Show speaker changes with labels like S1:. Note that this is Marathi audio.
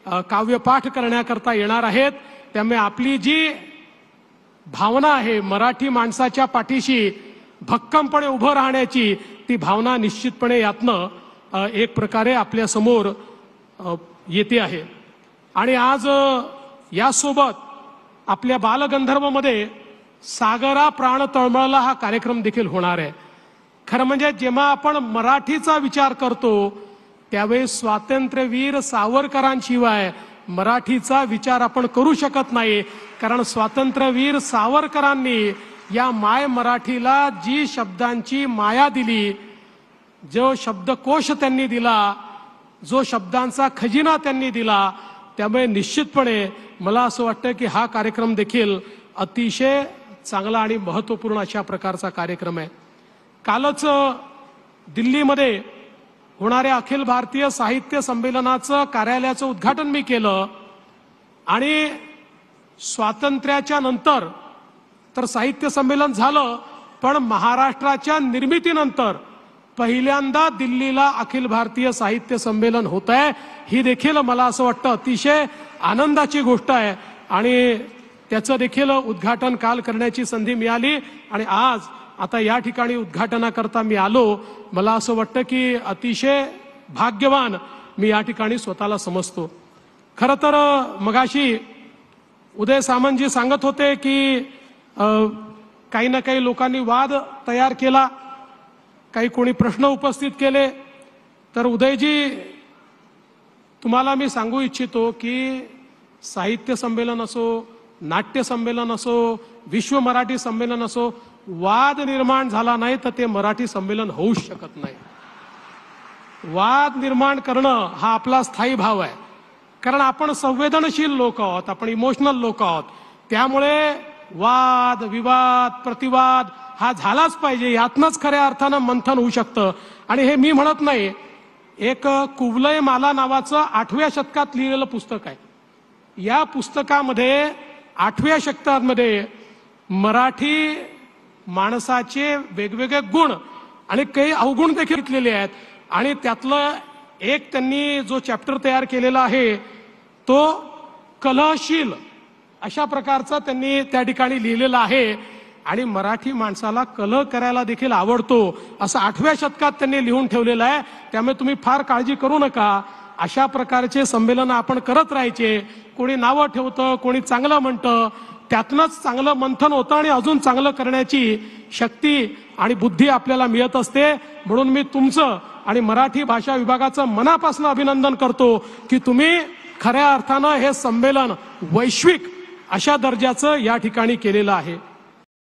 S1: काव्यपाठ करण्याकरता येणार आहेत। त्यामुळे आपली जी भावना आहे मराठी माणसाच्या पाठीशी भक्कमपणे उभं राहण्याची, ती भावना निश्चितपणे यातनं एक प्रकारे आपल्या समोर येते आहे। आणि आज यासोबत आपल्या बालगंधर्वमध्ये सागरा प्राण तळमळला हा कार्यक्रम देखील होणार आहे। खरं म्हणजे जेव्हा आपण मराठीचा विचार करतो त्यावेळी स्वातंत्र्यवीर सावरकरांशिवाय मराठीचा विचार आपण करू शकत नाही। कारण स्वातंत्र्यवीर सावरकरांनी या माय मराठीला जी शब्दांची माया दिली, जो शब्दकोश त्यांनी दिला, जो शब्दांचा खजिना त्यांनी दिला, त्यामुळे निश्चितपणे मला असं वाटतं की हा कार्यक्रम देखील अतिशय चांगला आणि महत्त्वपूर्ण अशा प्रकारचा कार्यक्रम आहे। कालच दिल्लीमध्ये होणाऱ्या अखिल भारतीय साहित्य संमेलनाचं कार्यालयाचं उद्घाटन मी केलं आणि स्वातंत्र्याच्या नंतर तर साहित्य संमेलन झालं, पण महाराष्ट्राच्या निर्मितीनंतर पहिल्यांदा दिल्लीला अखिल भारतीय साहित्य संमेलन होत आहे। ही देखील मला असं वाटतं अतिशय आनंदाची गोष्ट आहे आणि त्याचं देखील उद्घाटन काल करण्याची संधी मिळाली आणि आज आता या ठिकाणी उद्घाटनाकरता मी आलो। मला असं वाटतं की अतिशय भाग्यवान मी या ठिकाणी स्वतःला समजतो। खरं तर मगाशी उदय सामंतजी सांगत होते की काही ना काही लोकांनी वाद तयार केला, काही कोणी प्रश्न उपस्थित केले। तर उदयजी, तुम्हाला मी सांगू इच्छितो की साहित्य संमेलन असो, नाट्य संमेलन असो, विश्व मराठी संमेलन असो, वाद निर्माण झाला नाही तर ते मराठी संमेलन होऊ शकत नाही। वाद निर्माण करणं हा आपला स्थायी भाव आहे, कारण आपण संवेदनशील लोक आहोत, आपण इमोशनल लोक आहोत। त्यामुळे वाद विवाद प्रतिवाद हा झालाच पाहिजे, यातनंच खऱ्या अर्थानं मंथन होऊ शकतं। आणि हे मी म्हणत नाही, एक कुवलय माला नावाचं 8व्या शतकात लिहिलेलं पुस्तक आहे। या पुस्तकामध्ये 8व्या शतकामध्ये मराठी माणसाचे वेगवेगळे गुण आणि काही अवगुण देखील घेतलेले आहेत आणि त्यातलं एक त्यांनी जो चॅप्टर तयार केलेला आहे तो कलहशील अशा प्रकारचा त्यांनी त्या ठिकाणी लिहिलेला आहे। आणि मराठी माणसाला कलह करायला देखील आवडतो असं 8व्या शतकात त्यांनी लिहून ठेवलेलं आहे। त्यामुळे तुम्ही फार काळजी करू नका, अशा प्रकारचे संमेलन आपण करत राहायचे। कोणी नावं ठेवतं, कोणी चांगलं म्हणतं, त्यातनंच चांगलं मंथन होतं आणि अजून चांगलं करण्याची शक्ती आणि बुद्धी आपल्याला मिळत असते। म्हणून मी तुमचं आणि मराठी भाषा विभागाचं मनापासून अभिनंदन करतो की तुम्ही खऱ्या अर्थानं हे संमेलन वैश्विक अशा दर्जाचं या ठिकाणी केलेलं आहे।